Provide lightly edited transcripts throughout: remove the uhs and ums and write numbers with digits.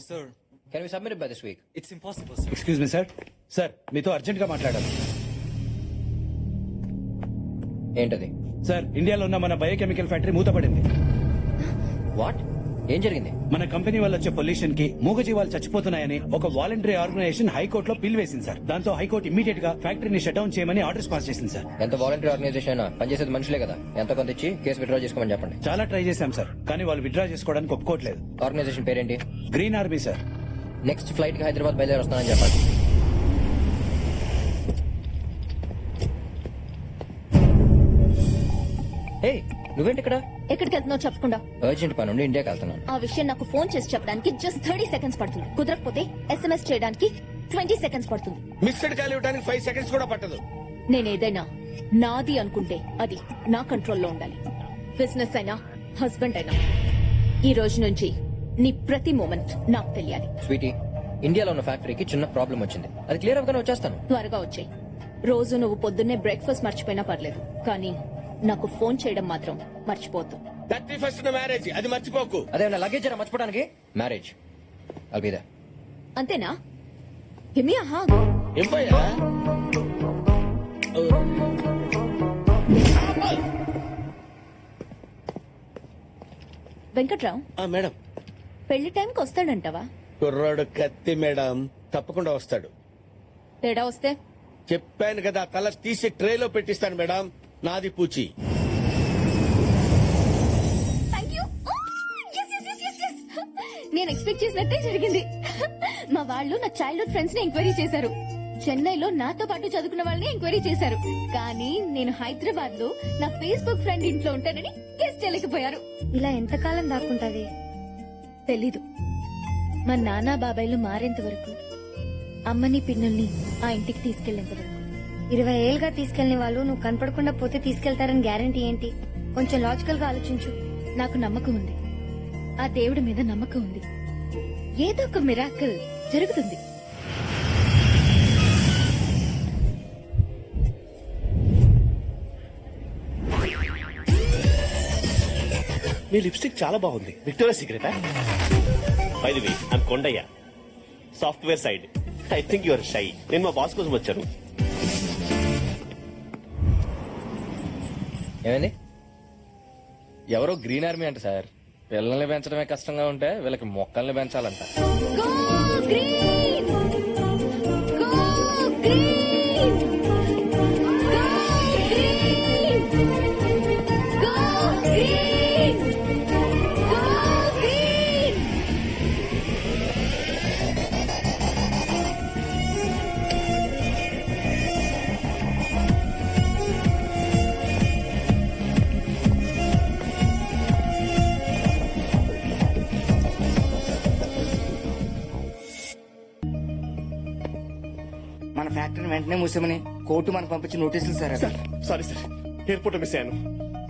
Sir, Can we submit it by this week? it's impossible, sir. Excuse me sir sir మీతో urgent గా మాట్లాడాలి ఏంటది? Sir ఇండియాలో ఉన్న మన బయోకెమికల్ ఫ్యాక్టరీ మూతపడింది. వాట్? ఏం జరిగింది? మన కంపెనీ వల్ల వచ్చే పొల్యూషన్ కి మూగజీవాలు చచ్చిపోతున్నాయని ఒక వాలంటరీ ఆర్గనైజేషన్ హైకోర్టులో పిల్ వేసింది సార్. దాంతో హైకోర్టు ఇమీడియట్ గా ఫ్యాక్టరీని షట్ డౌన్ చేయమని ఆర్డర్స్ పాస్ చేసింది సార్. ఎంత వాలంటీర్ ఆర్గనైజేషన్ అయినా పనిచేసేది మనుషులే కదా. ఎంత కొంత ఇచ్చి కేసు విత్డ్రా చేసుకోమని చెప్పండి. చాలా ట్రై చేశాం సార్, కానీ వాళ్ళు విత్డ్రా చేసుకోవడానికి ఒప్పుకోవట్లేదు. ఆర్గనైజేషన్ పేరేంటి? Green army sir. Next flight కి హైదరాబాద్ బయలుదేరి వస్తానని చెప్పండి. హే, నువ్వేంటి ఇక్కడ? ఎక్కడికి వెళ్తున్నావు చెప్పకుండా? అర్జెంట్ పని ఉండి ఇండియాకి వెళ్తున్నాను. ఆ విషయం నాకు ఫోన్ చేసి చెప్పడానికి జస్ట్ 30 సెకండ్స్ పడుతుంది. కుదరకపోతే SMS చేయడానికి 20 సెకండ్స్ పడుతుంది. మిస్డ్ కాల్ ఇవ్వడానికి 5 సెకండ్స్ కూడా పట్టదు. నేనేదైనా నాది అనుకుంటే అది నా కంట్రోల్లో ఉండాలి. బిజినెస్ అయినా హస్బెండ్ అయినా ఈ రోజు నుంచి నీ ప్రతి మూమెంట్ నాకు తెలియాలి. స్వీటీ, ఇండియాలో ఉన్న ఫ్యాక్టరీకి చిన్న ప్రాబ్లం వచ్చింది. అది క్లియర్ అవగానే వచ్చేస్తాను. త్వరగా వచ్చాయి. రోజు నువ్వు పొద్దున్నే బ్రేక్ఫాస్ట్ మర్చిపోయినా పర్లేదు, కానీ నాకు ఫోన్ చేయడం మాత్రం మర్చిపోద్దు. 31st మ్యారేజ్, అది మర్చిపోకు. అదే లగేజ్ జరా మర్చిపోవడానికి. మ్యారేజ్ అల్బిదా. అంతేనా? హిమి ఆహా. ఎంపయ్యా వెంకట్రావు, మేడం, పెళ్లి టైంకి వస్తాడంటావా? కుర్రాడు కత్తి మేడం, తప్పకుండా వస్తాడు. తేడా వస్తే చెప్పాను కదా, తల తీసి ట్రేలో పెట్టిస్తాను మేడం. నాది పూచి. నేను ఎక్స్పెక్ట్ చేసినట్టే జరిగింది. మా వాళ్ళు నా చైల్డ్హుడ్ ఫ్రెండ్స్ ని ఎంక్వైరీ చేశారు. చెన్నైలో నాతో పాటు చదువుకున్న వాళ్ళని ఎంక్వైరీ చేశారు. కానీ నేను హైదరాబాద్ లో నా ఫేస్బుక్ ఫ్రెండ్ ఇంట్లో ఉంటానని గెస్ట్ చేయలేకపోయారు. ఇలా ఎంతకాలం దాక్కుంటాది తెలీదు. మా నాన్న బాబాయ్లు మారేంత వరకు, అమ్మని పిన్నుల్ని ఆ ఇంటికి తీసుకెళ్లేంత వరకు. 20 ఏళ్ళుగా తీసుకెళ్లిన వాళ్ళు నువ్వు కనపడకుండా పోతే తీసుకెళ్తారని గ్యారంటీ ఏంటి? కొంచెం లాజికల్ గా ఆలోచించు. నాకు నమ్మకం ఉంది. ఆ దేవుడి మీద నమ్మకం ఉంది. ఏదో ఒక మిరాకిల్ జరుగుతుంది. మీ లిప్స్టిక్ చాలా బాగుంది. విక్టోరియా సీక్రెటా? By the way, I'm Kondaiah, software side. I think your shy. నేను మా బాస్ కోసం వచ్చాను. ఏమైంది? ఎవరో గ్రీన్ ఆర్మీ అంట సార్. పిల్లల్ని పెంచడమే కష్టంగా ఉంటే వీళ్ళకి మొక్కల్ని పెంచాలంట. Go green! Go green! Go green! Go green! Go green! మన ఫ్యాక్టరీని వెంటనే మూసామని కోర్టు మనకు పంపించి నోటీసులు sir. Sorry sir, airport miss అయ్యాను.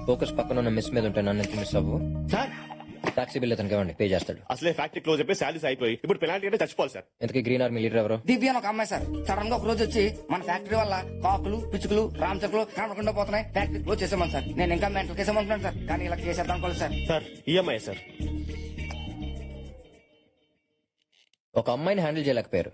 ఫోకస్ పక్కన ఉన్న మిస్ మీద ఉంటే నన్ను ఎందుకు మిస్ అవ్వు? సార్, టాక్సీ బిల్ అతనికి ఇవ్వండి, పే చేస్తాడు. అసలే ఫ్యాక్టరీ క్లోజ్ అయిపోయి శాలరీస్ అయిపోయి ఇప్పుడు పెనాల్టీ అంటే చచ్చిపోవాలి సార్. ఇంతకీ గ్రీన్ ఆర్మీ లీడర్ ఎవరు? దివ్య అని ఒక అమ్మాయి సార్. సడన్ గా ఒక రోజు వచ్చి మన ఫ్యాక్టరీ వల్ల కాకులు, పిచ్చుకలు, రామచకులు కనపడకుండా పోతున్నాయి, ఫ్యాక్టరీ క్లోజ్ చేసామని సార్. నేను ఇంకా మెంటల్ కేసేమంటున్నాను సార్, కానీ ఇలా కేసేద్దాం అనుకోలేదు సార్. Sir, EMI sir. ఒక అమ్మాయిని హ్యాండిల్ చేయలేకపోయారు.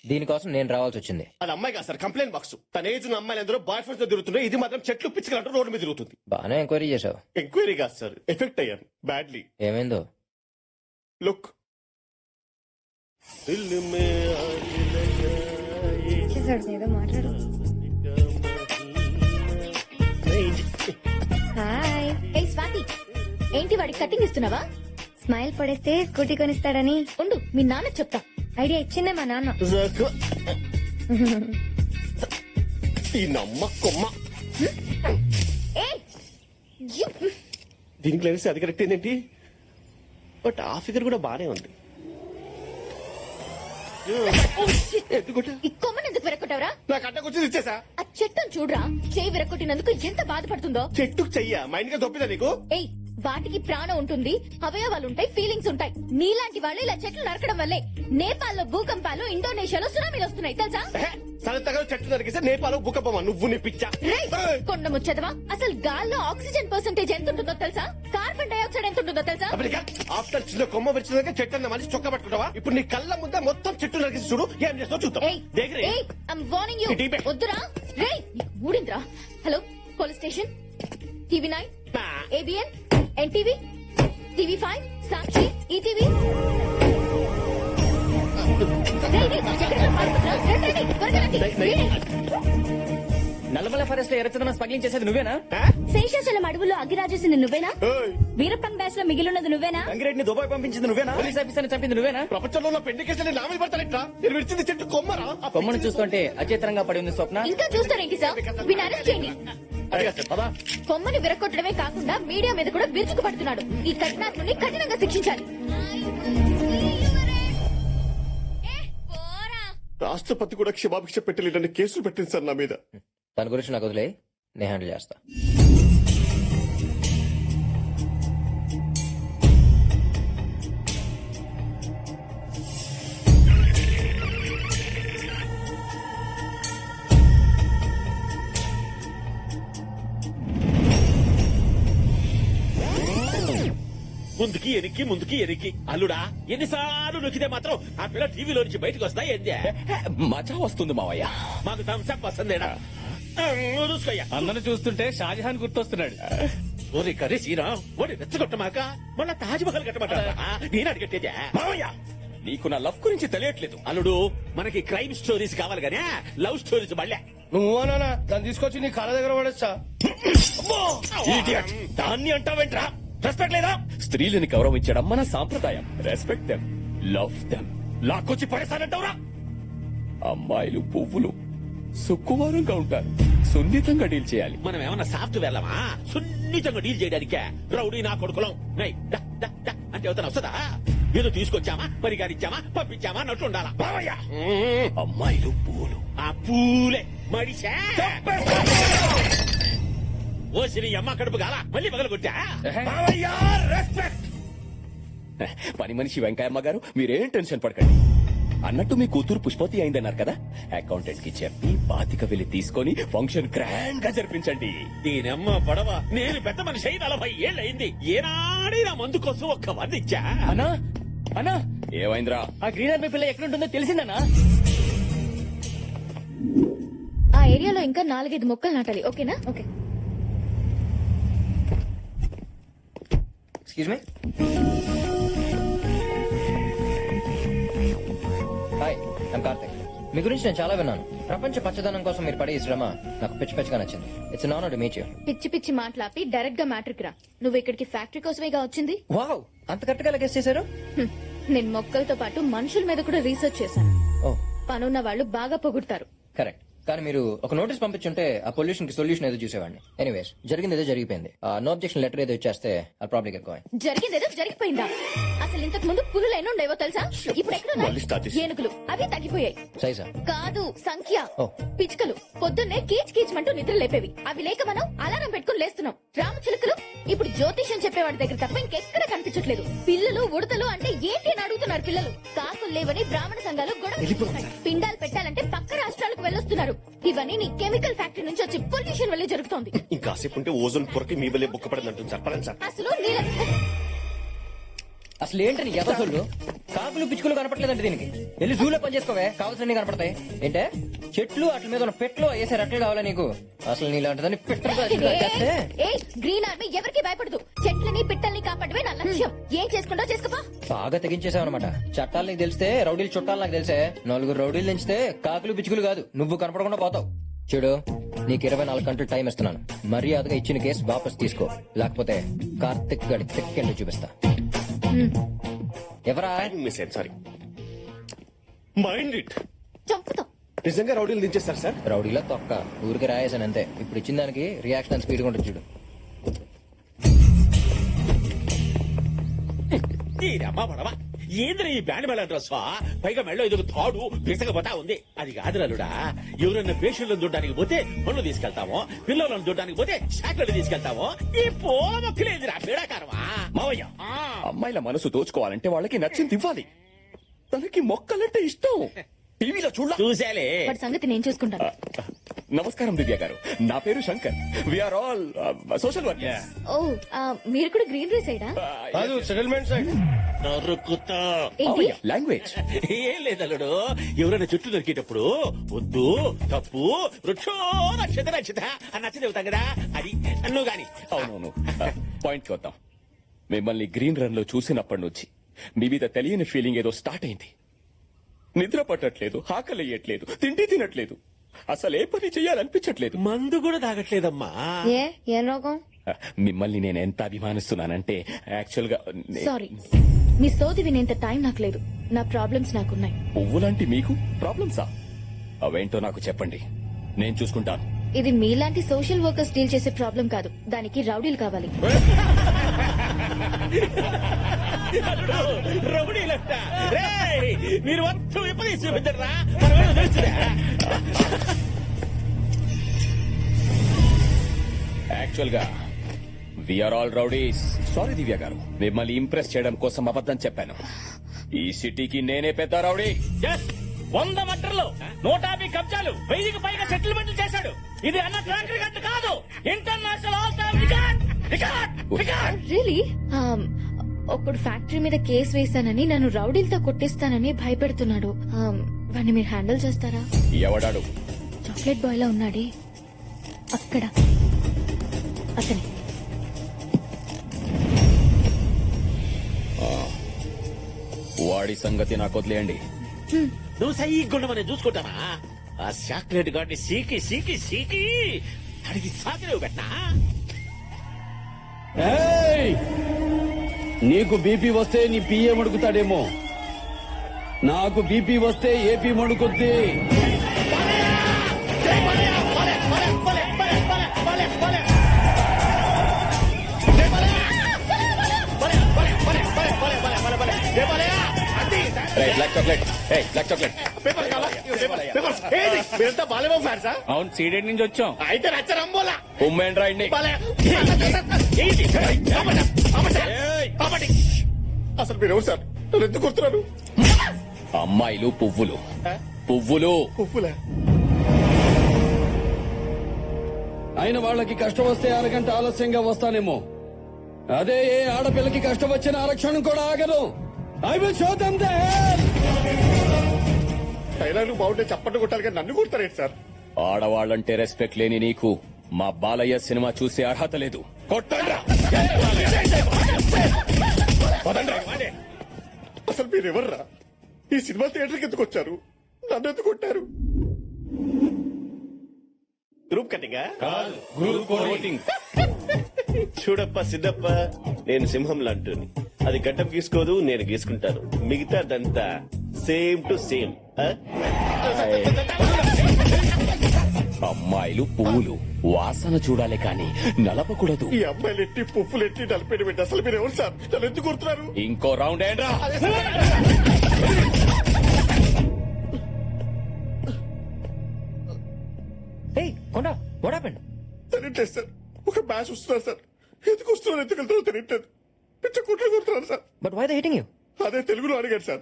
దీనికోసం నేను రావాల్సి వచ్చింది. అది అమ్మాయి కాదు సార్, కంప్లైంట్ బాక్స్. తన ఏజ్ ఉన్న అమ్మాయిలు అందరూ బాయ్ ఫ్రెండ్స్ తో తిరుగుతున్నాయి. ఇది మాత్రం చెట్లు పిచ్చుకలంటూ రోడ్డు మీద తిరుగుతుంది. బాగానే ఎంక్వైరీ చేశావు. ఎంక్వైరీ కాదు సార్, ఎఫెక్ట్ అయ్యాను బ్యాడ్లీ. ఏమైందో? లుక్. ఏదో మాట్లాడు. హాయ్. ఏ స్వాతి, ఏంటి వాడికి కటింగ్ ఇస్తున్నావా? స్మైల్ పడేస్తే స్కూటీ కొనిస్తాడని ఉండు, మీ నాన్న చెప్తా. ఐడియా ఇచ్చిందే మా నాన్న. ఈ నమ్మ కొమ్మ. ఏయ్, దీనికి లేని అది కరెక్ట్ ఏంటి? బట్ ఆ ఫిగర్ కూడా బానే ఉంది. ఈ కొమ్మని ఎందుకు విరక్కొట్టావురా? నాకు అడ్డకొచ్చింది ఇచ్చేసా. ఆ చెట్టును చూడరా, చేయి విరక్కొట్టినందుకు ఎంత బాధపడుతుందో. చెట్టుకు చెయ్య మైండ్ గా దొప్పిదా నీకు? ఏయ్, వాటికి ప్రాణం ఉంటుంది, అవయవాలు ఉంటాయి, ఫీలింగ్స్ ఉంటాయి. నీలాంటి వాళ్ళు ఇలా చెట్లు నరకడం వల్లే నేపాల్లో భూకంపాలు, ఇండోనేషియాలో సునామీలు వస్తున్నాయి తెలుసా? సరతగా చెట్లు నరికేస్తే నేపాలు భూకంపమా నువ్వు నీ పిచ్చా? రేయ్, కొండ ముచ్చదవా, అసలు గాల్లో ఆక్సిజన్ పర్సెంటేజ్ ఎంత ఉంటుందో తెలుసా? కార్బన్ డైఆక్సైడ్ ఎంత ఉంటుందో తెలుసా? ఆఫ్టర్ చిన్న కొమ్మ విరిచినాక చెట్టు అన్న మనిషి చొక్క పట్టుకుంటావా? ఇప్పుడు నీ కళ్ళ ముందే మొత్తం చెట్టు నరికేసి చూడు, ఏం చేస్తావు చూద్దాం. ఏయ్, I'm warning you. వద్దురా. రేయ్, ఊడింద్రా. Hello, police station, TV 9, ABN, NTV, TV five, Sakshi, ETV. Nallamala forest లో ఎర్రచందనం స్మగ్లింగ్ చేసేది నువ్వేనా? శేషాచలం అడవుల్లో అగ్గిరాజేసింది నువ్వేనా? ఏయ్, వీరప్పన్ బ్యాచ్ లో మిగిలినది నువ్వేనా? గంగిరెడ్డిని దుబాయ్ పంపించింది నువ్వేనా? పోలీస్ ఆఫీసర్ చంపింది నువ్వేనా? ప్రపంచంలో ఉన్న పెండి కేసులు నా మీద పడతానట్రా? నేను విడిచింది చెట్టు కొమ్మరా? కొమ్మను చూస్తుంటే అచేతనంగా పడి ఉంది స్వప్న. ఇంకా చూస్తారేంటి సార్? వీడిని అరెస్ట్ చేయండి. కొమ్మని విరగొట్టడమే కాకుండా మీడియా మీద కూడా విరుచుకు పడుతున్నాడు. ఈ కఠినాత్ముని కఠినంగా శిక్షించాలి. రాష్ట్రపతి కూడా క్షమాభిక్ష పెట్టలేదని కేసులు పెట్టింది సార్ నా మీద. దాని గురించి నాకు వదిలే, నేను హ్యాండిల్ చేస్తా. ముందుకి ఎనికి ముందుకి ఎనికి అల్లుడా ఎన్నిసార్లు నొక్కితే మాత్రం ఆ పిల్ల టీవీలో నుంచి బయటకు వస్తా ఏందే మజా వస్తుంది మావయ్య. మాకు థమ్స్అప్ వస్తుందేనా చూసుకోయ్యా. అందరూ చూస్తుంటే షాజహాన్ గుర్తొస్తున్నాడు. ఓరి కర్రీ శ్రీరామ్ ఓడి రెచ్చగొట్టమాక మళ్ళా తాజ్ మహల్ కట్టమంటారా? నేను అడిగట్టేదే మావయ్య. నీకు నా లవ్ గురించి తెలియట్లేదు. అల్లుడు మనకి క్రైమ్ స్టోరీస్ కావాలి గానీ లవ్ స్టోరీస్ మళ్ళా. నువ్వు అనా దాన్ని తీసుకొచ్చి నీ కాళ్ళ దగ్గర పడేస్తా. దాన్ని అంటావేంట్రా? రెస్పెక్ట్ లేదా? స్త్రీలని గౌరవించడం మన సాంప్రదాయం. Respect them, love them. లాక్కొచ్చి పడేసానంటావురా? అమ్మాయిలు పువ్వులు సుక్కువారంగా ఉంటారు, సున్నితంగా డీల్ చేయాలి. మనం ఏమన్నా సాఫ్ట్వేర్ లమా సున్నితంగా డీల్ చేయడానికే? రౌడీ నా కొడుకులం నై డా, డా, డా అంటే అవుతాను వస్తుందా? ఏదో తీసుకొచ్చామా, పరిగారిచ్చామా, పంపించామా అన్నట్టు ఉండాలా? బావయ్యా, అమ్మాయిలు పువ్వులు. ఆ పూలే మడిసా ఓ శ్రీ అమ్మ కడుపు గాల మళ్ళీ మొదలు కొట్టా. బావయ్యా, రెస్పెక్ట్. పని మనిషి వెంకయ్యమ్మ గారు, మీరేం టెన్షన్ పడకండి. అన్నట్టు మీ కూతురు పుష్పతి అయిందన్నారు కదా, అకౌంటెంట్ కి చెప్పి 25,000 తీసుకొని ఫంక్షన్ గ్రాండ్ గా జరిపించండి. దీనమ్మ పడవ, నేను పెద్ద మనిషి అయి 40 ఏళ్ళు అయింది. ఏనాడే నా మందు కోసం ఒక్క 100 ఇచ్చా. అన్నా అన్నా, ఏమైందిరా? ఆ గ్రీన్ ఆర్మీ పిల్ల ఎక్కడుంటుందో తెలిసిందన్నా? ఆ ఏరియాలో ఇంకా 4-5 మొక్కలు నాటాలి. ఓకేనా? Okay. Excuse me. Hi, I'm Karthik. మీ గురించి నేను చాలా విన్నాను. ప్రపంచ పచ్చదనం కోసం మీరు పడే ఈ శ్రమ నాకు పిచ్చి పిచ్చిగా నచ్చింది. It's an honour to meet you. పిచ్చి పిచ్చి మాట్లాపి డైరెక్ట్ గా మ్యాట్రిక్ రా. నువ్వు ఇక్కడికి ఫ్యాక్టరీ కోసమేగా వచ్చింది? వావ్, అంత కరెక్ట్ గా గెస్ చేశారు. నేను మొక్కలతో పాటు మనుషుల మీద కూడా రీసెర్చ్ చేశాను. ఓ, పనున్న వాళ్ళు బాగా పొగుడతారు. కరెక్ట్. కానీ మీరు ఒక నోటీస్ పంపించుంటే ఆ పొల్యూషన్ కి సొల్యూషన్ ఏదో చూసేవాడిని. ఎనీవేస్, జరిగింది ఏదో జరిగిపోయింది. నో అబ్జెక్షన్ లెటర్ ఏదో ఇచ్చేస్తే ఆ ప్రాబ్లం ఎక్కువ. జరిగిందేదో జరిగిపోయిందా? అసలు ఇంతకు ముందు పులులు ఎన్ని ఉండేవో తెలుసా? ఇప్పుడు ఎక్కడ ఏనుగులు అవి తగ్గిపోయాయి. సైజా కాదు, సంఖ్య. ఓ. పిచ్చుకలు పొద్దున్నే కీచ్ కీచ్మంటూ నిద్ర లేపేవి. అవి లేక మనం అలారం పెట్టుకుని లేస్తున్నాం. రామచిలుకలు ఇప్పుడు జ్యోతిష్యం చెప్పేవాడి దగ్గర తప్ప ఇంకెక్కడ కనిపించట్లేదు. పిల్లలు ఉడతలు అంటే ఏంటి అని అడుగుతున్నారు పిల్లలు. కాకులు లేవని బ్రాహ్మణ సంఘాలు గొడవ చేస్తున్నాయి. పిండాలు పెట్టాలంటే పక్క రాష్ట్రాలకు వెళ్ళొస్తున్నారు. ఇవన్నీ నీ కెమికల్ ఫ్యాక్టరీ నుంచి వచ్చి పొల్యూషన్ వల్లే జరుగుతోంది. ఇంకాసేపు ఉంటే ఓజోన్ పొరకి మీ వల్లే బుక్క పడిందంటుంది సార్. పడండి సార్. అసలు నీళ్ళ అసలు ఏంటని ఎవసోళ్ళు? కాకులు పిచ్చుకలు కనపట్లేదంటే దీనికి వెళ్ళి జూలో పని చేసుకోవే, కావాల్సినవి కనపడతాయి. ఏంటే చెట్లు అట్ల మీద ఉన్న పెట్లు వేసే రెట్లు కావాలా నీకు? అసలు నీలాంటిదని పెట్టలు చేస్తే గ్రీన్ ఆర్మీ ఎవరికి భయపడదు. చెట్లని పిట్టల్ని కాపాడమే నా లక్ష్యం. ఏం చేసుకుంటో చేసుకోపా. బాగా తెగించేసావన్నమాట. చట్టాలు నీకు తెలిస్తే రౌడీలు చుట్టాలు నాకు తెలిసే. 4 రౌడీలు తెంచితే కాకులు పిచ్చుకలు కాదు, నువ్వు కనపడకుండా పోతావు. చూడు, నీకు 24 గంటలు టైం ఇస్తున్నాను. మర్యాదగా ఇచ్చిన కేసు వాపస్ తీసుకో, లేకపోతే కార్తిక్ గడి తెక్కెండు చూపిస్తా. ఎవరా? Sorry, mind it. చంపుతాం. నిజంగా రౌడీలు దించేస్తారు సార్? రౌడీలో తొక్క ఊరికి రాయేసాను అంతే. ఇప్పుడు ఇచ్చిన దానికి రియాక్షన్ స్పీడ్ ఉంటుంది చూడు. దీనమ్మ పడవ, ఏంద్రా ఈ బ్యాండ్ మేళ డ్రెస్ పైగా మెళ్ళో ఎదుగు తాడు పిసకపోతా ఉంది. అది కాదురాలుడా, ఎవరన్నా పేషెంట్లను చూడడానికి పోతే పళ్ళు తీసుకెళ్తామో, పిల్లలను చూడడానికి పోతే షాట్లను తీసుకెళ్తామో. ఈ పోమొక్కలేదురా పీడాకారమా. మావయ్య, అమ్మాయిల మనసు దోచుకోవాలంటే వాళ్ళకి నచ్చింది ఇవ్వాలి. తనకి మొక్కలంటే ఇష్టం. టీవీలో చూసేలే. వాడి సంగతి నేను చూసుకుంటాను. నమస్కారం దివ్య గారు, నా పేరు Shankar. We're all social workers. ఓ మీరు కూడా గ్రీన్ రైస్ సైడా? కాదు సెటిల్మెంట్ సైడ్. నరుకుతా. ఏంటి? లాంగ్వేజ్ ఏం లేదల్లుడు, ఎవరైనా చుట్టూ దొరికేటప్పుడు వద్దు, తప్పు, వృక్షో నక్షత నక్షత అని నచ్చ చెబుతాం కదా, అది నువ్వు గాని. అవునవును. పాయింట్ కి వద్దాం. మిమ్మల్ని గ్రీన్ రన్ లో చూసినప్పటి నుంచి మీ మీద తెలియని ఫీలింగ్ ఏదో స్టార్ట్ అయింది. నిద్ర పట్టట్లేదు, ఆకలియట్లేదు, తిండి తినట్లేదు, అసలు ఏ పని చెయ్యాలనిపించట్లేదు. మందు కూడా తాగట్లేదమ్మా. ఏం రోగం? మిమ్మల్ని నేను ఎంత అభిమానిస్తున్నానంటే యాక్చువల్ గా సారీ, మీ సోది వినేంత టైం నాకు లేదు. నా ప్రాబ్లమ్స్ నాకున్నాయి. పువ్వులాంటి మీకు ప్రాబ్లమ్సా? అవేంటో నాకు చెప్పండి, నేను చూసుకుంటాను. ఇది మీలాంటి సోషల్ వర్కర్స్ డీల్ చేసే ప్రాబ్లం కాదు. దానికి రౌడీలు కావాలి. రౌడీలంట. రేయ్, మీరు మొత్తం విపరీత చూపించరా. యాక్చువల్ గా వీఆర్ ఆల్ రౌడీస్. సారీ దివ్య గారు, మిమ్మల్ని ఇంప్రెస్ చేయడం కోసం అబద్ధం చెప్పాను. ఈ సిటీకి నేనే పెద్ద రౌడీ. 100 మటర్లు, 150 కబ్జాలు, 1000కి పైగా సెటిల్మెంట్లు చేశాడు. ఇది అన్న ట్రాక్ రికార్డ్ కాదు, international all time record. Really? ఒకడు ఫ్యాక్టరీ మీద కేసు వేశానని నన్ను రౌడీలతో కొట్టిస్తానని భయపెడుతున్నాడు. వాడిని మీరు హ్యాండిల్ చేస్తారా? ఎవడాడు? చాక్లెట్ బాయ్ లా ఉన్నాడే అక్కడ, అతని. వాడి సంగతి నాకు వదిలేయండి. నువ్వు సైగుండ మనం చూసుకుంటావా? ఆ చాక్లెట్ గాడిని సీకి సీకి సీకి అడిగి సాకిలేవు పెట్టనా? నీకు బీపీ వస్తే నీ పిఏ మడుకుతాడేమో, నాకు బీపీ వస్తే ఏపీ మడుకుద్ది. Black chocolate, black chocolate. మీరంతా బాలేమో ఫ్యాన్సా? అవును, సీడెడ్ నుంచి వచ్చాం. అయితే రచ్చరంబోలా ఉమ్మేండి రాయండి. అసలు మీరు ఎవరు సార్? నన్ను ఎందుకు కొడుతున్నారు? అమ్మాయిలు పువ్వులు, పువ్వులు. ఉప్పులే. అయిన వాళ్ళకి కష్టం వస్తే అరగంట ఆలస్యంగా వస్తానేమో, అదే ఏ ఆడపిల్లకి కష్టం వచ్చిన ఆరక్షణం కూడా ఆగదు. I will show them the hell. డైలాగులు బాగుంటే చప్పట్లు కొట్టాలి కానీ నన్ను కొడతారేంటి సార్? ఆడవాళ్ళంటే రెస్పెక్ట్ లేని నీకు మా బాలయ్య సినిమా చూసే అర్హత లేదు. కొట్టండ్రా. అసలు మీరు ఎవర్రా? ఈ సినిమా థియేటర్కి ఎందుకు వచ్చారు? నన్ను ఎందుకు కొట్టారు? గ్రూప్ కటింగా? చూడప్ప సిద్ధప్ప, నేను సింహం లాంటిని. అది గడ్డం గీసుకోదు, నేను గీసుకుంటాను. మిగతాదంతా సేమ్ టు సేమ్. అమ్మాయిలు పువ్వులు, వాసన చూడాలి కానీ నలపకూడదు. ఈ అమ్మాయిలు ఎట్టి పువ్వులు ఎట్టి నలిపేట పెట్టి అసలు మీరు ఎవరు సార్? నన్ను ఎందుకు కొడుతున్నారు? ఇంకో రౌండ్ ఏంట్రా? తెలియట్లేదు సార్. ఒక మ్యాచ్ వస్తున్నారు సార్. ఎందుకు వస్తున్నారు, ఎందుకు వెళ్తారో తెలియట్లేదు. పిచ్చ కుట్లు కొడుతున్నారు sir. But why they hitting you? అదే తెలుగులో అడిగాడు సార్.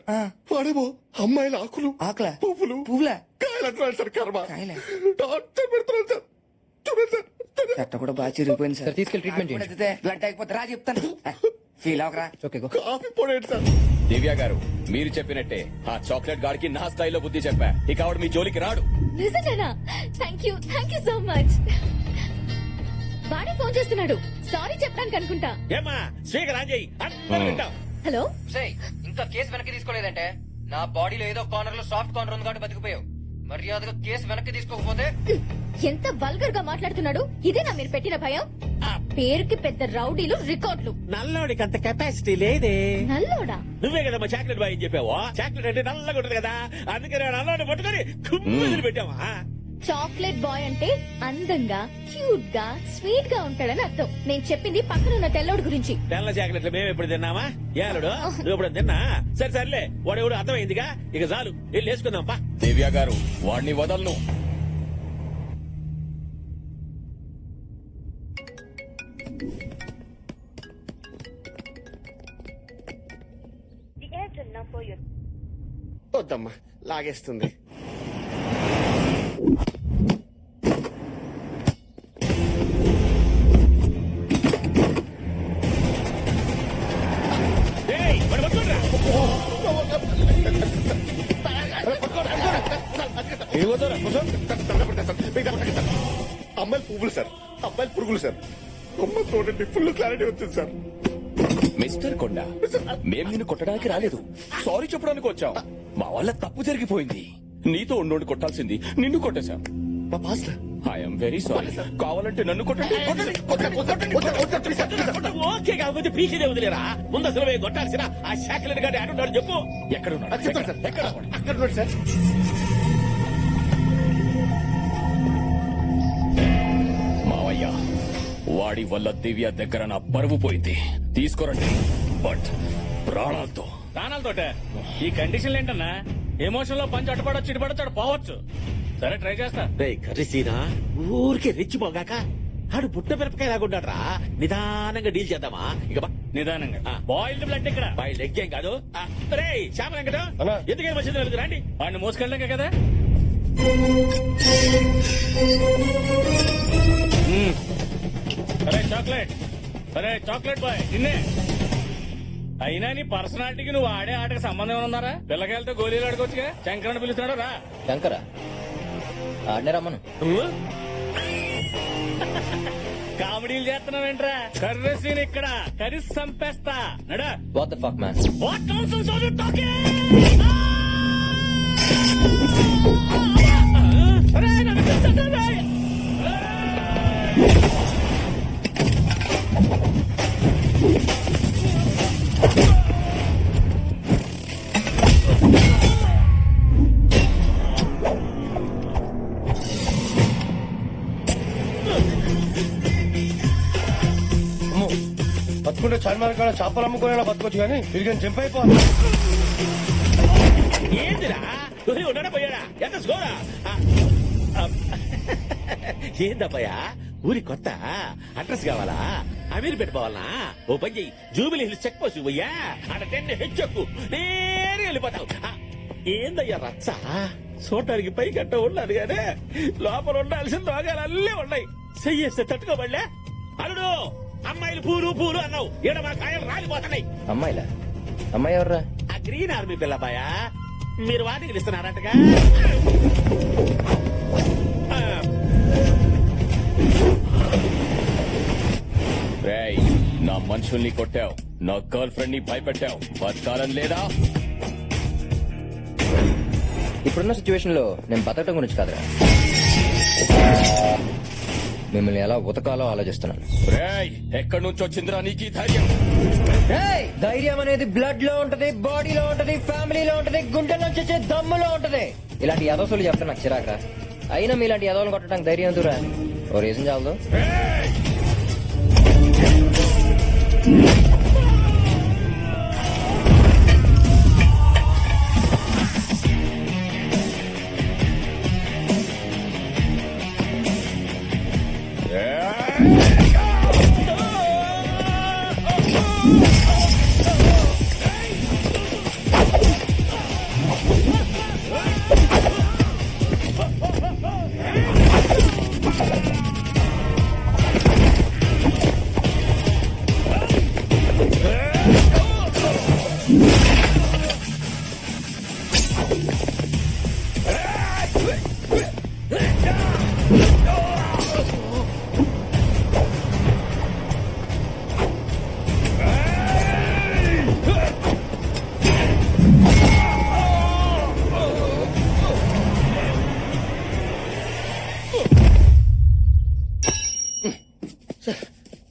వాడేమో అమ్మాయిల ఆకులు, ఆకులా? పువ్వులు, పువ్వులా? కాయలు అంటున్నాడు సార్. కర్మ కాయలా? టార్చర్ పెడుతున్నాడు సార్. చూడండి సార్. చెట్ట కూడా బాగా చిరిగిపోయింది సార్, తీసుకెళ్ళి ట్రీట్మెంట్ చేయండి. బ్లడ్ అయిపోతే రా చెప్తాను. ఫీల్ అవకరా. Okay go. కాఫీ పొడేంటి సార్? దివ్య గారు, మీరు చెప్పినట్టే ఆ చాక్లెట్ గాడికి నా స్థాయిలో బుద్ధి చెప్పా. ఇక ఆవిడ మీ జోలికి రాడు. నిజంగానా? Thank you so much. వాడే ఫోన్ చేస్తున్నాడు. సారీ చెప్పడానికి అనుకుంటా. ఏమా స్పీకర్ ఆన్ చేయి, అందరూ వింటాం. హలో, ఇంకా కేసు వెనక్కి తీసుకోలేదంటే నా బాడీలో ఏదో కార్నర్ లో సాఫ్ట్ కార్నర్ ఉంది కాబట్టి బతికిపోయావు. మర్యాదగా కేసు వెనక్కి తీసుకోకపోతే. ఎంత వల్గర్ గా మాట్లాడుతున్నాడు. ఇదేనా మీరు పెట్టిన భయం? ఆ పేరుకి పెద్ద రౌడీలు, రికార్డులు. నల్లోడికి అంత కెపాసిటీ లేదే. నల్లోడా? నువ్వే కదా మా చాక్లెట్ బాయ్ అని చెప్పావు. చాక్లెట్ అంటే నల్లగా ఉంటుంది కదా, అందుకని నల్లోడి పట్టుకొని కుమ్మిది పెట్టావా? చాక్లెట్ బాయ్ అంటే అందంగా క్యూట్ గా స్వీట్ గా ఉంటాడని అర్థం. నేను చెప్పింది పక్కనున్న తెల్లోడు గురించి. తెల్ల చాక్లెట్లు మేము ఎప్పుడు తిన్నామా? ఏలుడు నువ్వు ఎప్పుడు తిన్నా? సరే సర్లే, వాడు ఎవడు అర్థమైందిగా, ఇక చాలు వెళ్ళి వేసుకుందాం పా. దివ్య గారు వాడిని వదలను. వద్దమ్మా, లాగేస్తుంది. ఏయ్, వాడు పట్టుకోండిరా. అమ్మాయిలు పువ్వులు సార్, అబ్బాయిలు పురుగులు సార్. కొమ్మ చూడండి, ఫుల్ క్లారిటీ వచ్చింది సార్. మిస్టర్ కొండ, మేం నిన్ను కొట్టడానికి రాలేదు, సారీ చెప్పడానికి వచ్చాం. మా వల్ల తప్పు జరిగిపోయింది. నీతో ఉన్నోడు కొట్టాల్సింది నిన్ను కొట్టేశాం. మా పాస్ ఐఎమ్ వెరీ సారీ. కావాలంటే నన్ను కొట్టండి. ఓకే కాకపోతే పీకేదే వదిలేరా. ముందు అసలు మేము కొట్టాల్సిన ఆ చాక్లెట్ గారి ఆడున్నాడు చెప్పు. ఎక్కడున్నాడు? చెప్తాను సార్. ఎక్కడ? అక్కడ ఉన్నాడు సార్. మావయ్య, వాడి వల్ల దివ్య దగ్గర నా పరువు పోయింది. తీసుకురండి, బట్ ప్రాణాలతో. ప్రాణాలతోట ఈ కండిషన్లు ఏంటన్నా? ఎమోషన్ లో పంచి అటుపడొచ్చు ఇటుపడొచ్చు పోవచ్చు. సరే ట్రై చేస్తా. రే కర్రీసీనా ఊరికే రెచ్చిపోగాక ఆడు పుట్ట మిరపకాయ లాగుంటాడ్రా. నిదానంగా డీల్ చేద్దామా? ఇక బా నిదానంగా. బాయిల్డ్ బ్లడ్ ఇక్కడ. బాయ్ లెగ్ ఏం కాదు. రే చేప వెంకట ఎందుకే వచ్చింది రండి. వాడిని మోసుకెళ్ళాక కదా. అరే చాక్లెట్, అరే చాక్లెట్ బాయ్ నిన్నే. అయినా నీ పర్సనాలిటీకి నువ్వు ఆడే ఆటకి సంబంధం ఏమైనా ఉందారా? పిల్లకాయలతో గోళీలు ఆడుకోవచ్చుగా. శంకరని పిలుస్తున్నాడు రా. శంకరా ఆడనే రమ్మను. కామెడీలు చేస్తున్నావేంట్రా? కర్రీ సీన్ ఇక్కడ కర్రీ సంపేస్తా. నడా. What the fuck man. What nonsense are you talking? అరే నన్ను పిలుస్తున్నాడు. బతుకుంటే చార్మార్ కాడ చేపలు అమ్ముకునేలా బతకొచ్చు కానీ తిరిగి జంప్ అయిపోవాలి. ఏందిరా ఉన్నాడా పోయాడా? ఎంత స్కోరా? ఏందబ్బయ్యా ఊరి కొత్త అడ్రస్ కావాలా? అమీర్ పెట్టుకోవాలనా? ఓ పని చెయ్యి, జూబిలీ హిల్స్ చెక్ పోస్ట్ పోయ్యా అక్కడ 10 హెచ్చెక్కు నేరుగా వెళ్ళిపోతావు. ఏందయ్యా రచ్చ? చూడటానికి పై గట్ట ఉన్నాను గానే లోపల ఉండాల్సిన దోగాలల్లే ఉన్నాయి. చెయ్యేస్తే తట్టుకోబడలే. అల్లుడు అమ్మాయిలు పూలు పూలు అన్నావు, ఈడ మా కాయలు రాలిపోతున్నాయి. అమ్మాయిలా? అమ్మాయి ఎవర్రా? ఆ గ్రీన్ ఆర్మీ పిల్లబాయా, మీరు వాటికి ఇస్తున్నారంటగా. రేయ్, నా మనుషుల్ని కొట్టావు, నా గర్ల్ ఫ్రెండ్ ని భయపెట్టావు, బతకాలని లేదా? ఇప్పుడున్న సిచ్యువేషన్ లో నేను బతకటం గురించి కాదురా, మిమ్మల్ని ఎలా ఉతకాలో ఆలోచిస్తున్నాను. రేయ్, ఎక్కడి నుంచి వచ్చిందిరా నీకు ఈ ధైర్యం? ధైర్యం అనేది బ్లడ్ లో ఉంటది, బాడీలో ఉంటది, ఫ్యామిలీలో ఉంటది, గుండెల్లో వచ్చే దమ్ములో ఉంటది. ఇలాంటి యదోసులు చెప్తే నాకు చిరాకురా. అయినా మీలాంటి యదోలను కొట్టడానికి ధైర్యం ఎందుకురా? ఓ రీజన్ చాలదు.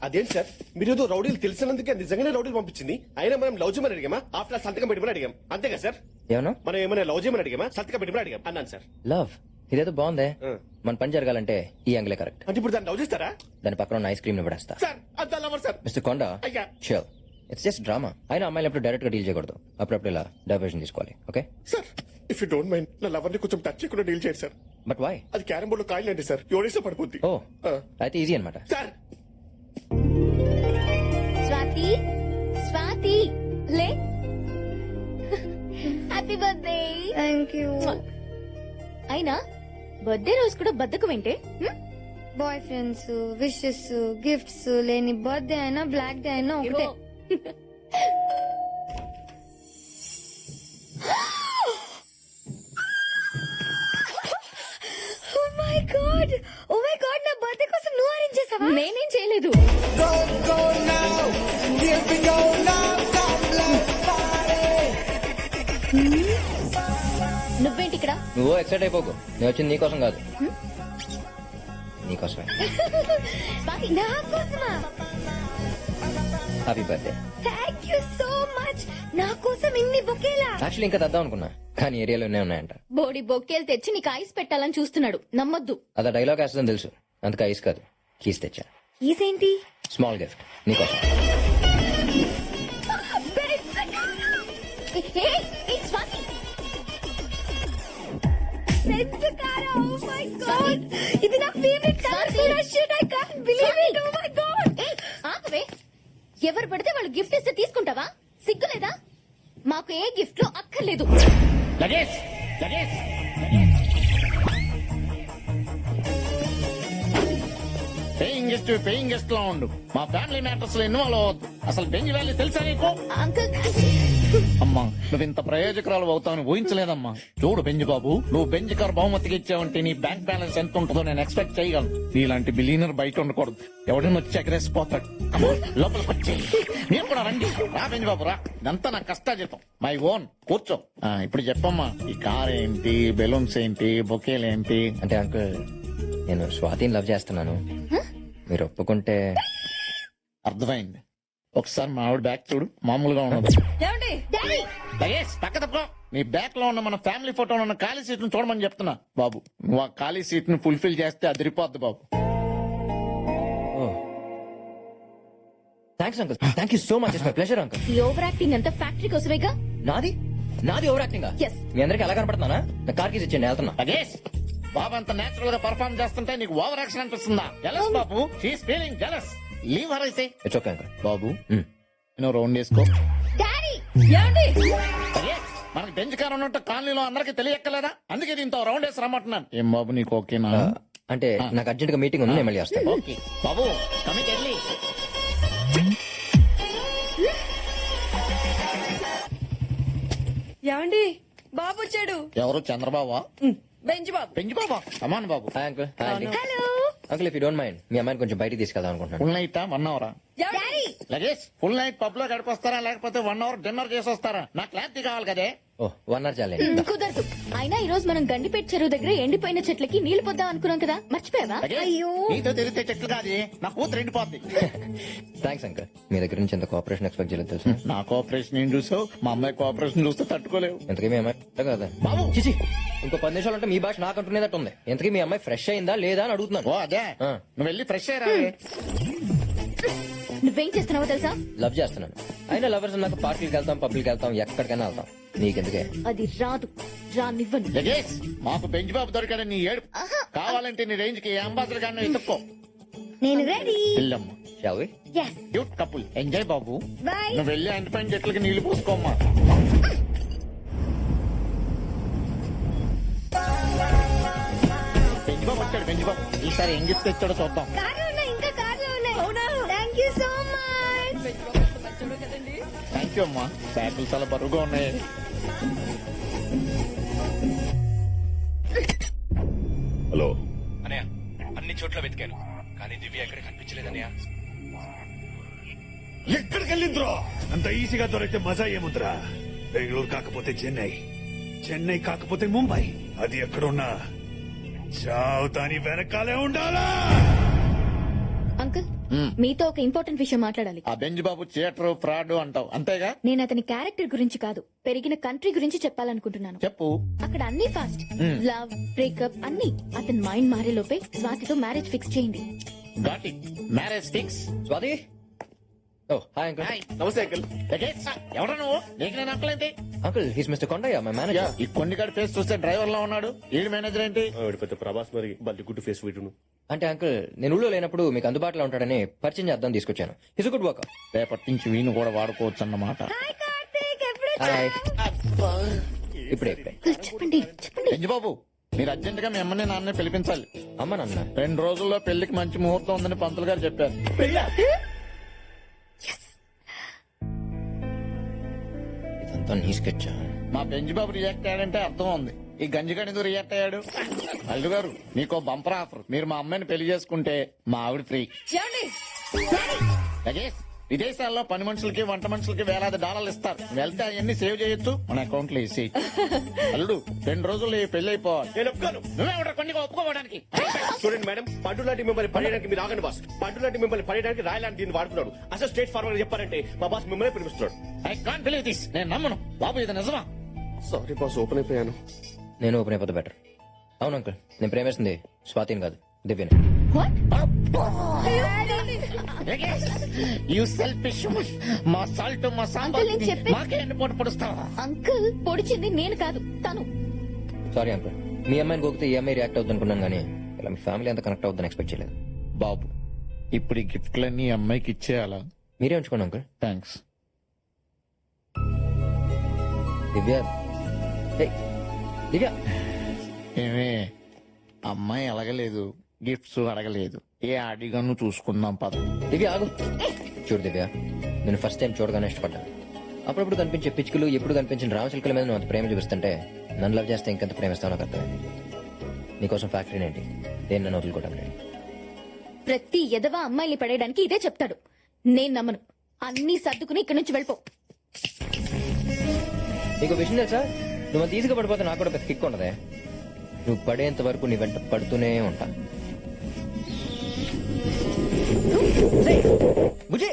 అదేంటి సార్, మీరు ఏదో రౌడీలు తెలిసినందుకే నిజంగానే రౌడీలు పంపించింది. అయినా మనం లవ్ చేయమని అడిగామా? ఆఫ్టర్ సంతకం పెట్టమని అడిగాం, అంతేగా సార్? ఏమన్నా? మనం ఏమైనా లవ్ చేయమని అడిగామా? సంతకం పెట్టమని అడిగాం అన్నాను సార్. లవ్? ఇదేదో బాగుందే మన పని జరగాలంటే ఈ యాంగిలే కరెక్ట్. అంటే ఇప్పుడు దాన్ని లవ్ చేస్తారా దాని పక్కన ఉన్న ఐస్ క్రీమ్ ని పడేస్తా. సార్ అంత లవర్ సార్. మిస్టర్ కొండ అయ్యా. Sure it's just drama. అయినా అమ్మాయిలు ఎప్పుడు డైరెక్ట్ గా డీల్ చేయకూడదు, అప్పుడప్పుడు ఇలా డైవర్షన్ తీసుకోవాలి. Okay sir if you don't mind నా లవర్ ని కొంచెం టచ్ చేయకుండా డీల్ చేయండి సార్. But why? అది క్యారం బోర్డ్ లో కాయలు అండి సార్, ఎవరేసా పడిపోద్ది. ఓ అయితే ఈజీ అనమాట. సార్ స్వాతి స్వాతి లే హ్యాపీ బర్త్డే. Thank you. అయినా బర్త్డే రోజు కూడా బద్దకు వింటే బాయ్ ఫ్రెండ్స్, విషెస్, గిఫ్ట్స్ లేని బర్త్డే అయినా బ్లాక్ డే అయినా ఒకటే. Oh my God! నా బర్త్డే కోసం నువ్వు అరేంజ్ చేసావా? నేనేం చేయలేదు. నువ్వేంటి ఇక్కడ? నువ్వు ఎక్సైట్ అయిపోకు, నేను వచ్చింది నీకోసం కాదు, నీకోసమే. స్వాతి, నా కోసమా? Happy birthday. Thank you so much. నా కోసం ఇన్ని బొకేలా? యాక్చువల్లీ ఇంకా తెద్దాం అనుకున్నా, కానీ ఏరియాలోనే ఉన్నాయంట. బోడి బొక్కేలు తెచ్చి నీకు ఐస్ పెట్టాలని చూస్తున్నాడు, నమ్మొద్దు. అలా డైలాగ్ వేస్తుందని తెలుసు, అందుకే ఐస్ కాదు కీస్ తెచ్చా. ఈసేంటి? స్మాల్ గిఫ్ట్ నీకోసం. స్వాతి ఇది నా ఫేవరెట్ కలర్ కూడా. Shit, I can't believe it. Oh my god. ఆపవే. ఎవరు పడితే వాళ్ళు గిఫ్ట్ ఇస్తే తీసుకుంటావా? సిగ్గులేదా? మాకు ఏ గిఫ్ట్ లో అక్కర్లేదు. లగేజ్ లగేజ్ పేయింగ్ గెస్ట్ లా ఉండు. మా ఫ్యామిలీ మ్యాటర్స్ లో ఇన్వాల్వ్ అవ్వద్దు. అసలు బెంజ్ వ్యాలీ తెలుసా నీకు? అంకుల్ అమ్మా నువ్వు ఇంత ప్రయోజకురాలు అవుతావని ఊహించలేదమ్మా. చూడు బెంజ్ బాబు, నువ్వు బెంజ్ కార్ బహుమతికి ఇచ్చావంటే నీ బ్యాంక్ బ్యాలెన్స్ ఎంత ఉంటుందో నేను ఎక్స్పెక్ట్ చేయగలను. నీలాంటి బిలీనర్ బయట ఉండకూడదు, ఎవడైనా వచ్చి ఎగరేసిపోతాడు. లోపలికి వచ్చి మీరు కూడా రండి. రా బెంజ్ బాబు రా, ఇదంతా నా కష్టాజీతం, మై ఓన్. కూర్చో. ఇప్పుడు చెప్పమ్మా, ఈ కార్ ఏంటి, బెలూన్స్ ఏంటి, బొకేలు ఏంటి? అంటే అంకుల్, నేను స్వాతిని లవ్ చేస్తున్నాను, మీరు ఒప్పుకుంటే. అర్థమైంది. ఒకసారి మా ఆవిడ బ్యాక్ చూడు, మామూలుగా ఉన్నది. లగేజ్ పక్క తప్పుకో. నీ బ్యాక్ లో ఉన్న మన ఫ్యామిలీ ఫోటోలో ఉన్న ఖాళీ సీట్ ను చూడమని చెప్తున్నా బాబు. నువ్వు ఆ ఖాళీ సీట్ ను ఫుల్ఫిల్ చేస్తే అదిరిపోద్ది బాబు. Thanks uncle, thank you so much. It's my pleasure uncle. ఈ ఓవర్ యాక్టింగ్ అంతా ఫ్యాక్టరీ కోసమేగా. నాది ఓవర్ యాక్టింగ్? Yes. మీ అందరికి ఎలా కనపడుతున్నానా? నా కార్ కీస్ ఇచ్చేయండి, వెళ్తున్నా. లగేజ్ బాబు అంత నేచురల్ గా పర్ఫార్మ్ చేస్తుంటే నీకు ఓవర్ యాక్షన్ అనిపిస్తుందా? జలస్ బాబు, she's feeling jealous. Leave her I say. It's okay uncle. బాబు నువ్వు రౌండ్ వేసుకో. డాడీ లగేజ్ మనకి బెంచ్ కార్ ఉన్నట్టు కాలనీలో అందరికి తెలియక్కలేదా? అందుకే దీంతో రౌండ్ వేసి రమ్మంటున్నాను. ఏం బాబు నీకు ఓకేనా? అంటే నాకు అర్జెంట్ గా మీటింగ్ ఉంది, నేను మళ్ళీ వస్తాను. ఓకే బాబు, కమిట్ ఎర్లీ. ఏమండి బాబు వచ్చాడు. ఎవరు? చంద్రబాబా? బెంచ్ బాబు. బెంచ్ బాబా, కమాన్ బాబు. Hi uncle. హాయ్ అండి. Uncle, if you don't mind, మీ అమ్మాయిని కొంచెం బయటికి తీసుకెళ్దాం అనుకుంటున్నాను. ఫుల్ నైట్ 1 అవరా? Daddy luggage full night pub లో గడిపొస్తారా లేకపోతే 1 అవర్ డిన్నర్ చేసి వస్తారా? నాకు క్లారిటీ కావాలి కదే. ఓ 1 అవర్ చాలే. కుదరదు. అయినా ఈ రోజు మనం గండిపేట చెరువు దగ్గర ఎండిపోయిన చెట్లకి నీళ్లు పొద్దాం అనుకున్నాం కదా, మర్చిపోయావా? అయ్యో నీతో తెలిస్తే చెట్లు కాదు, నా కూతురు ఎండిపోద్ది. థ్యాంక్స్ అంకుల్, మీ దగ్గర నుంచి ఎంత కోఆపరేషన్ ఎక్స్పెక్ట్ చేయలేదు తెలుసు. నా కోఆపరేషన్ ఏం చూసావు? మా అమ్మాయి కోఆపరేషన్ చూస్తే తట్టుకోలేవు. ఎంతకీ మీ అమ్మాయి కదా బాబు చిచి, ఇంకో 10 నిమిషాలు అంటే మీ భాష నాకు అంటున్నదట్టు ఉంది. ఎంతకీ మీ అమ్మాయి ఫ్రెష్ అయిందా లేదా అని అడుగుతున్నాను. ఓ అదే, నువ్వు వెళ్ళి ఫ్రెష్ అయ్యరా. నువ్వేం చేస్తున్నావో తెలుసా? లవ్ చేస్తున్నాను. అయినా లవర్స్ నాకు పార్టీకి వెళ్తాం, పబ్లిక్ వెళ్తాం, ఎక్కడికైనా వెళ్తాం. నీకెందుకే? అది రాదు, రానివ్వను. లగేజ్ మాకు బెంచ్ బాబు దొరికాడని నీ ఏడు. కావాలంటే నీ రేంజ్ కి అంబాసిడర్ గారిని ఎత్తుక్కో. నేను రెడీ. వెళ్ళమ్మా. Shall we? Yes. Cute couple, enjoy Babu. Bye. నువ్వు వెళ్ళి ఎండిపోయిన చెట్లకి నీళ్లు పోసుకోమ్మా. బెంచ్ బాబు వచ్చాడు, బెంచ్ బాబు. ఈసారి ఏం గిఫ్ట్ తెచ్చాడో చూద్దాం. కార్లో ఉన్నాయి, ఇంకా కార్లో ఉన్నాయి. అవునా? Thank you so much. Thank you అమ్మా. బ్యాగులు చాలా బరువుగా ఉన్నాయి. హలో అనయ్య, అన్ని చోట్ల వెతికాను కానీ దివ్య ఎక్కడ కనిపించలేదన్నయ్య. ఎక్కడికి వెళ్ళిందిరో? అంత ఈజీగా దొరికితే మజా ఏముందిరా? బెంగళూరు కాకపోతే చెన్నై, చెన్నై కాకపోతే ముంబై, అది ఎక్కడున్నా చావుతాని వెనకాలే ఉండాలా? అంకుల్ మీతో ఒక ఇంపార్టెంట్ విషయం మాట్లాడాలి. ఆ బెంజ్ బాబు థియేటర్ ఫ్రాడ్ అంటావు అంతేగా? నేను అతని క్యారెక్టర్ గురించి కాదు, పెరిగిన కంట్రీ గురించి చెప్పాలనుకుంటున్నాను. చెప్పు. అక్కడ అన్ని ఫాస్ట్, లవ్, బ్రేకప్ అన్ని. అతని మైండ్ మారే లోపే స్వాతితో మ్యారేజ్ ఫిక్స్ చేయండి. Got it. Marriage fix. Swathi. Oh hi uncle. నమస్తే అంకుల్. ఎవరా నువ్వు? నీకు నేను అంకలేంటి? Uncle he's mister Kondaiah, my manager. ఈ కొన్ని కాడి ఫేస్ చూస్తే డ్రైవర్ లా ఉన్నాడు. ఈడు మేనేజర్ ఏంటి? పెద్ద ప్రభాస్ మరి బల్లి గుడ్డు ఫేస్ వీటును. అంటే అంకుల్ నేను ఊళ్ళో లేనప్పుడు మీకు అందుబాటులో ఉంటాడని పరిచయం చేద్దాం తీసుకొచ్చాను. His good work. రేపటి నుంచి వీణు కూడా వాడుకోవచ్చు అన్నమాట. హాయ్. ఇప్పుడే చెప్పండి చెప్పండి. బెంజ్ బాబు, మీరు అర్జెంట్ గా మీ అమ్మని నాన్నే పిలిపించాలి. అమ్మ నాన్న 2 రోజుల్లో పెళ్లికి మంచి ముహూర్తం ఉందని పంతులు గారు చెప్పారు. ఇదంతా నీ స్కెచ్. మా బెంజ్ బాబు రియాక్ట్ అయ్యాడంటే అర్థం ఉంది. ఈ గంజిగాడి ఎందుకు రియాక్ట్ అయ్యాడు? అల్లు గారు మీకో బంపర్ ఆఫర్. మీరు మా అమ్మాయిని పెళ్లి చేసుకుంటే మా ఆవిడ ఫ్రీ. లగేష్, విదేశాల్లో పని మనుషులకి వంట మనుషులకి వేలాది డాలర్లు ఇస్తారు. వెళ్తే అవన్నీ సేవ్ చేయొచ్చు, మన అకౌంట్ లో వేసి. అల్లుడు 2 రోజుల్లో ఈ పెళ్లి అయిపోవాలి. నేను ఒప్పుకోను. నువ్వే కొన్ని ఒప్పుకోవడానికి. చూడండి మేడం, పండు లాంటి మిమ్మల్ని పడేయడానికి మీరు ఆగండి బాస్. పండు లాంటి మిమ్మల్ని పడేయడానికి రాయలాంటి దీన్ని వాడుకున్నాడు. అసలు స్ట్రేట్ ఫార్వర్డ్ చెప్పారంటే మా బాస్ మిమ్మల్ని పిలిపిస్తున్నాడు. I can't believe this. నేను నమ్మను. బాబు ఇది నిజమా? సారీ బాస్, ఓపెన్ అయిపోయాను. నేను ఓపెన్ అయిపోతే బెటర్. అవును అంకుల్, నేను ప్రేమిస్తుంది స్వాతిని కాదు, దివ్యని. You selfish. మా సాల్ట్ మా సాంబార్ అంకుల్, నేను చెప్పేది- మాకే ఎన్ని పోటు పొడుస్తావా? అంకుల్ పొడిచింది నేను కాదు, తను. సారీ అంకుల్, మీ అమ్మాయిని గోకితే ఈ అమ్మాయి రియాక్ట్ అవుతుంది అనుకున్నాను, కానీ ఇలా మీ ఫ్యామిలీ అంతా కనెక్ట్ అవుతుందని ఎక్స్పెక్ట్ చేయలేదు. బాబు, ఇప్పుడు ఈ గిఫ్ట్లన్నీ అమ్మాయికి ఇచ్చేయాలా? మీరే ఉంచుకోండి అంకుల్. థ్యాంక్స్. దివ్య. ఏయ్, దివ్య. ఏమే, అమ్మాయి అడగలేదు, గిఫ్ట్స్ అడగలేదు. ఏ అడిగాను చూసుకుందాం పద. దివ్య ఆగు. చూడు దివ్య, నేను ఫస్ట్ టైం చూడగానే ఇష్టపడ్డాను. అప్పుడప్పుడు కనిపించే పిచ్చుకలు, ఎప్పుడు కనిపించిన రామచిలుకల మీద నువ్వు అంత ప్రేమ చూపిస్తుంటే నన్ను లవ్ చేస్తే ఇంకెంత ప్రేమిస్తావు నాకు అర్థమైంది. నీకోసం ఫ్యాక్టరీ ఏంటి, దేన్ని నన్ను వదులుకోవడం. ప్రతి ఎదవా అమ్మాయిని పడేయడానికి ఇదే చెప్తాడు. నేను నమ్మను. అన్ని సర్దుకుని ఇక్కడి నుంచి వెళ్ళిపో. నీకు విషయం తెలుసా, నువ్వు అంత ఈజీగా పడిపోతే నాకు కూడా పెద్ద కిక్ ఉండదే. నువ్వు పడేంత వరకు నీ వెంట పడుతూనే ఉంటా. బుజ్జి